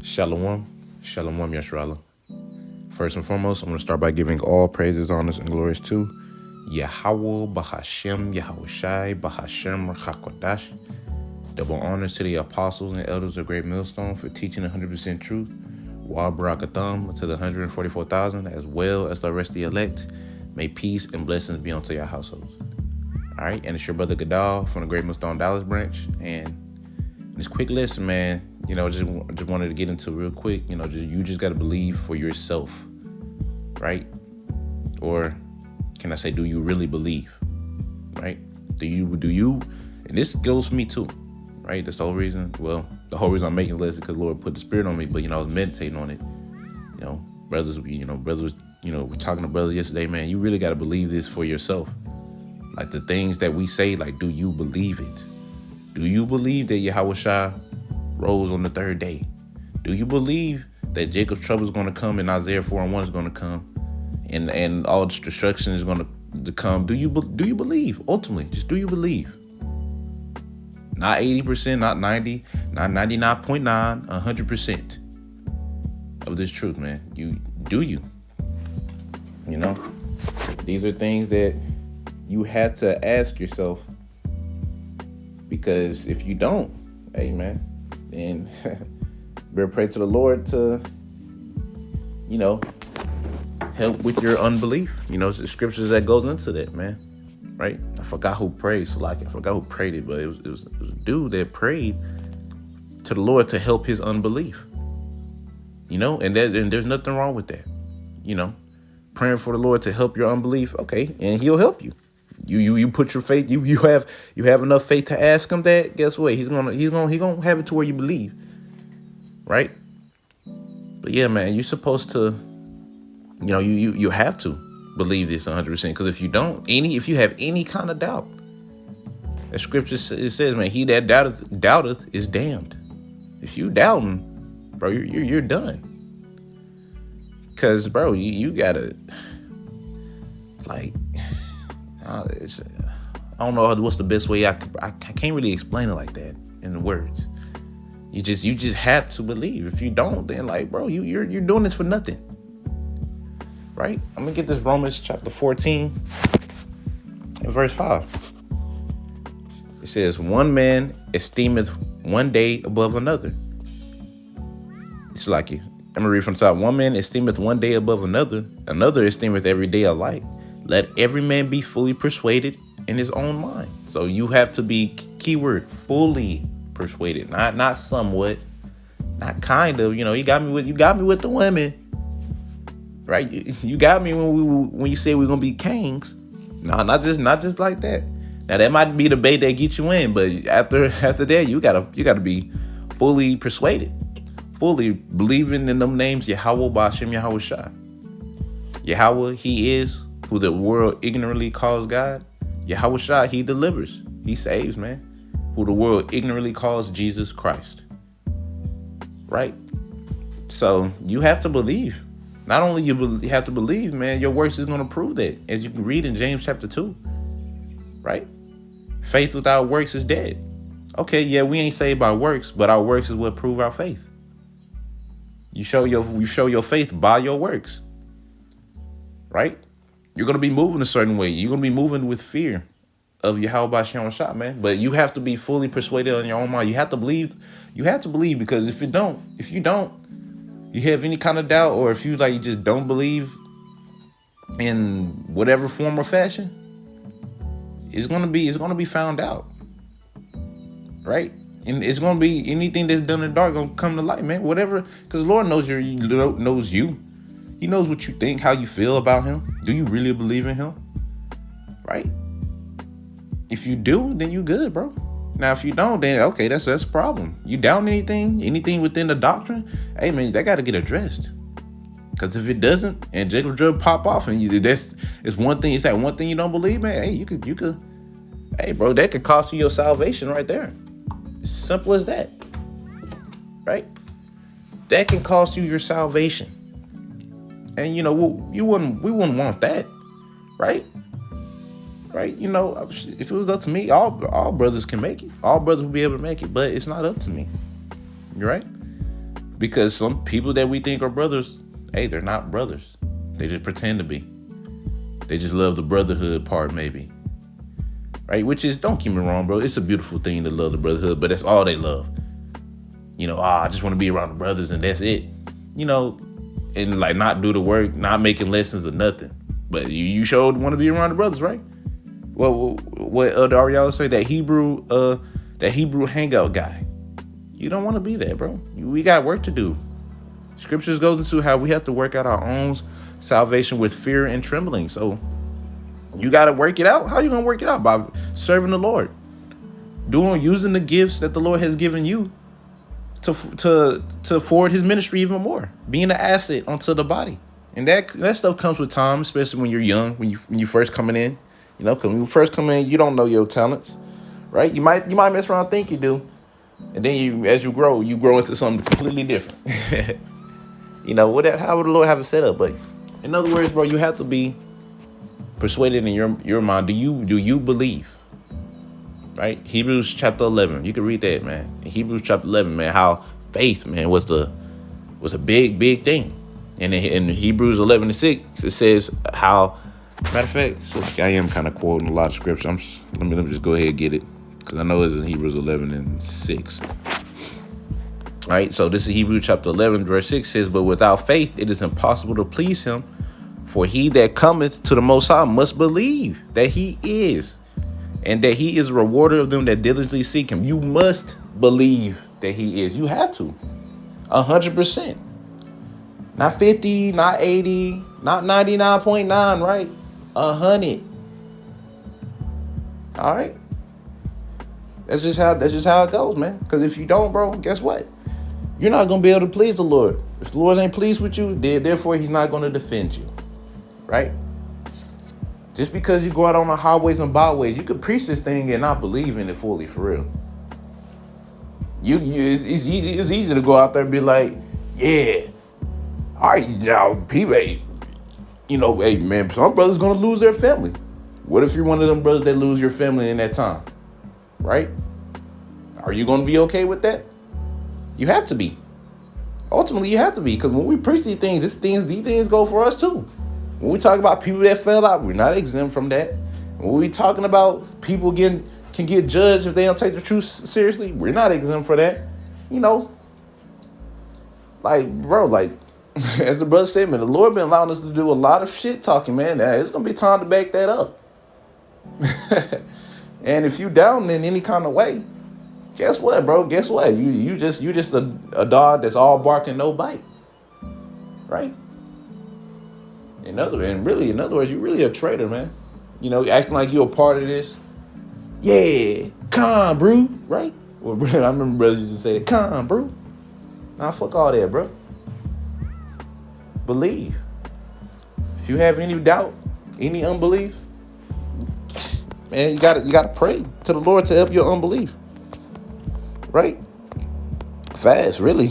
Shalom, Shalom Yashrala. First and foremost, I'm going to start by giving all praises, honors, and glories to Yahweh, Bahashem, Yahweh Shai, Bahashem, Rachakodash. Double honors to the apostles and elders of Great Millstone for teaching 100% truth. Wa Barakatham to the 144,000, as well as the rest of the elect. May peace and blessings be unto your households. All right, and it's your brother Gadal from the Great Millstone Dallas branch. And this quick listen, man, just wanted to get into real quick. You just got to believe for yourself, right? Or can I say, do you really believe, right? Do you? And this goes for me too, right? That's the whole reason. Well, the whole reason I'm making this is because the Lord put the Spirit on me. But I was meditating on it. Brothers. We're talking to brothers yesterday, man. You really got to believe this for yourself. Like the things that we say, like, do you believe it? Do you believe that Yahweh Shai rose on the third day? Do you believe that Jacob's trouble is going to come and Isaiah 4:1 is going to come and all destruction is going to come? Do you believe? Ultimately, just do you believe? Not 80%, not 90, not 99.9, 100% of this truth, man. You. These are things that you have to ask yourself, because if you don't, hey man, then better pray to the Lord to, help with your unbelief. It's the scriptures that goes into that, man. Right? I forgot who prayed. So I forgot who prayed it, but it was a dude that prayed to the Lord to help his unbelief. And there's nothing wrong with that. Praying for the Lord to help your unbelief, okay, and He'll help you. You put your faith. You have enough faith to ask Him that. Guess what? He's gonna have it to where you believe, right? But yeah, man, you're supposed to, you have to believe this 100%. Because if you don't, if you have any kind of doubt, the scripture it says, man, he that doubteth is damned. If you doubting, bro, you're done. Because, bro, you gotta, like, I don't know what's the best way I can't really explain it like that in the words. You just have to believe. If you don't, then, like, bro, you're doing this for nothing, right? I'm gonna get this Romans chapter 14 and verse 5. It says, one man esteemeth one day above another. It's like you. I'm gonna read from the top. One man esteemeth one day above another. Another esteemeth every day alike. Let every man be fully persuaded in his own mind. So you have to be, keyword, fully persuaded, not somewhat, not kind of. You got me with the women, right? You got me when you say we're gonna be kings. No, not just like that. Now that might be the bait that gets you in, but after that, you gotta be fully persuaded, fully believing in them names, Yahweh, Ba'ashem, Yahweh Shai. Yahweh, He is who the world ignorantly calls God. Yahweh Shai, He delivers. He saves, man. Who the world ignorantly calls Jesus Christ. Right? So you have to believe. Not only you have to believe, man, your works is going to prove that. As you can read in James chapter 2. Right? Faith without works is dead. Okay, yeah, we ain't saved by works, but our works is what prove our faith. You show your faith by your works. Right? You're going to be moving a certain way. You're going to be moving with fear of Yahweh Ba'ashem Shai, man. But you have to be fully persuaded in your own mind. You have to believe. You have to believe, because if you don't, you have any kind of doubt, or if you just don't believe in whatever form or fashion, it's going to be found out. Right? And it's going to be anything that's done in the dark going to come to light, man. Whatever, because the Lord knows you. He knows what you think, how you feel about Him. Do you really believe in Him? Right? If you do, then you good, bro. Now, if you don't, then okay, that's a problem. You doubt anything within the doctrine, hey man, that got to get addressed. Because if it doesn't, and Jacob Drug pop off, and it's one thing. It's that one thing you don't believe, man. Hey, you could, hey, bro, that could cost you your salvation right there. Simple as that, right? That can cost you your salvation. And we wouldn't want that, right? Right? If it was up to me, all brothers can make it. All brothers will be able to make it, but it's not up to me. You're right? Because some people that we think are brothers, hey, they're not brothers. They just pretend to be. They just love the brotherhood part, maybe. Right? Which is, don't get me wrong, bro. It's a beautiful thing to love the brotherhood, but that's all they love. I just want to be around the brothers and that's it. And like not do the work, not making lessons or nothing. But you sure want to be around the brothers, right? Well, what Ariella say, that Hebrew hangout guy. You don't want to be that, bro. We got work to do. Scriptures goes into how we have to work out our own salvation with fear and trembling. So you got to work it out. How are you going to work it out? By serving the Lord. Using the gifts that the Lord has given you to forward his ministry even more. Being an asset onto the body. And that stuff comes with time, especially when you're young, when you first coming in. Because when you first come in, you don't know your talents, right? You might mess around and think you do. And then as you grow into something completely different. How would the Lord have it set up? But in other words, bro, you have to be persuaded in your mind. Do you believe? Right? Hebrews chapter 11. You can read that, man. In Hebrews chapter 11, man, how faith, man, was a big, big thing. And in Hebrews 11:6, it says how, matter of fact, so I am kind of quoting a lot of scripture. Let me just go ahead and get it, because I know it's in Hebrews 11:6. All right, so this is Hebrews chapter 11, verse 6 says, but without faith, it is impossible to please him. For he that cometh to the Most High must believe that he is, and that he is a rewarder of them that diligently seek him. You must believe that he is. You have to. 100%. Not 50, not 80, not 99.9, right? 100. All right. That's just how it goes, man. Because if you don't, bro, guess what? You're not going to be able to please the Lord. If the Lord ain't pleased with you, therefore he's not going to defend you. Right? Just because you go out on the highways and byways, you could preach this thing and not believe in it fully, for real. It's easy to go out there and be like, yeah, all right, now, people, hey, man, some brothers going to lose their family. What if you're one of them brothers that lose your family in that time? Right? Are you going to be okay with that? You have to be. Ultimately, you have to be. Because when we preach these things go for us too. When we talk about people that fell out, we're not exempt from that. When we talking about people can get judged if they don't take the truth seriously, we're not exempt for that. Like, bro, like, as the brother said, man, the Lord been allowing us to do a lot of shit talking, man. It's going to be time to back that up. And if you down in any kind of way, guess what, bro? Guess what? You just a dog that's all bark and no bite. Right? In other words, you're really a traitor, man. Acting like you're a part of this. Yeah, come, bro. Right? Well, I remember brothers used to say that, come, bro. Nah, fuck all that, bro. Believe. If you have any doubt, any unbelief, man, you gotta pray to the Lord to help your unbelief. Right? Fast, really.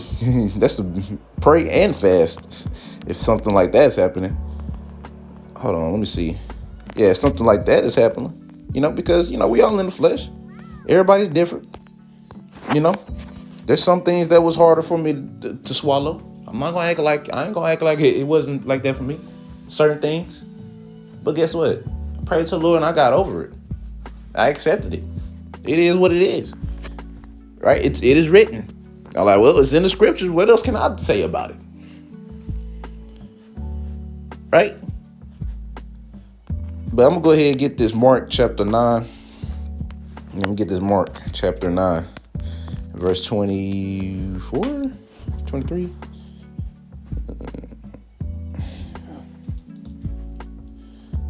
That's the pray and fast if something like that's happening. Hold on, let me see. Yeah, if something like that is happening, because, we all in the flesh. Everybody's different. There's some things that was harder for me to swallow. I ain't gonna act like it wasn't like that for me. Certain things. But guess what? I prayed to the Lord and I got over it. I accepted it. It is what it is. Right? It is written. I'm like, well, it's in the scriptures. What else can I say about it? Right? But I'm going to go ahead and get this Mark chapter 9. Let me get this Mark chapter 9. Verse 24? 23?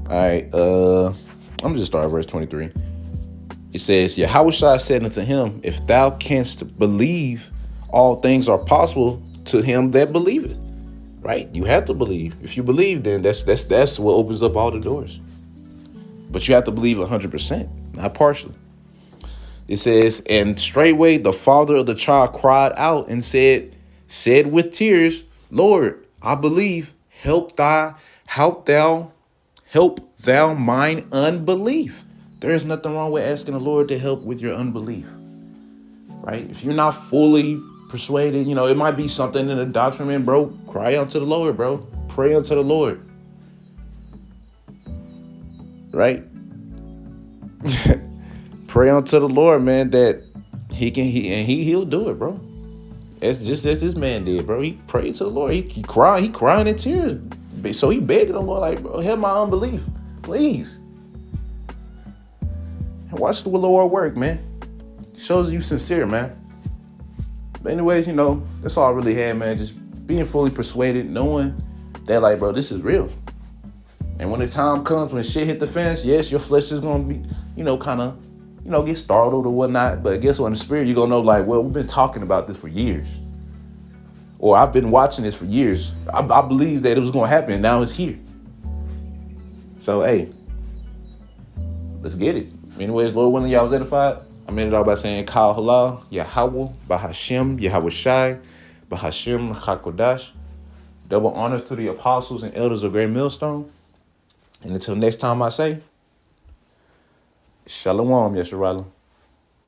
All right. I'm going to just start at verse 23. It says, Yahushua said unto him, if thou canst believe, all things are possible to him that believeth. Right? You have to believe. If you believe, then that's what opens up all the doors. But you have to believe 100%, not partially. It says, and straightway the father of the child cried out and said with tears, Lord, I believe, help thou mine unbelief. There is nothing wrong with asking the Lord to help with your unbelief. Right? If you're not fully persuaded. You know, it might be something in the doctrine, man, bro. Cry unto the Lord, bro. Pray unto the Lord. Right? Pray unto the Lord, man, that he'll do it, bro. It's just as this man did, bro. He prayed to the Lord. He crying in tears. So he begged the Lord, like, bro, help my unbelief, please. And watch the Lord work, man. Shows you sincere, man. But anyways, you know, that's all I really had, man. Just being fully persuaded, knowing that, like, bro, this is real. And when the time comes, when shit hit the fence, yes, your flesh is gonna be, you know, kind of, you know, get startled or whatnot. But guess what? In the spirit, you're gonna know, like, well, we've been talking about this for years. Or I've been watching this for years. I believe that it was gonna happen, and now it's here. So, hey, let's get it. Anyways, Lord willing, y'all was edified. I made it all by saying Kal Halal, Yahweh, Bahashem, Yahweh Shai, Bahashem, Hakodash. Double honors to the apostles and elders of Great Millstone. And until next time I say, Shalom, Yesharala.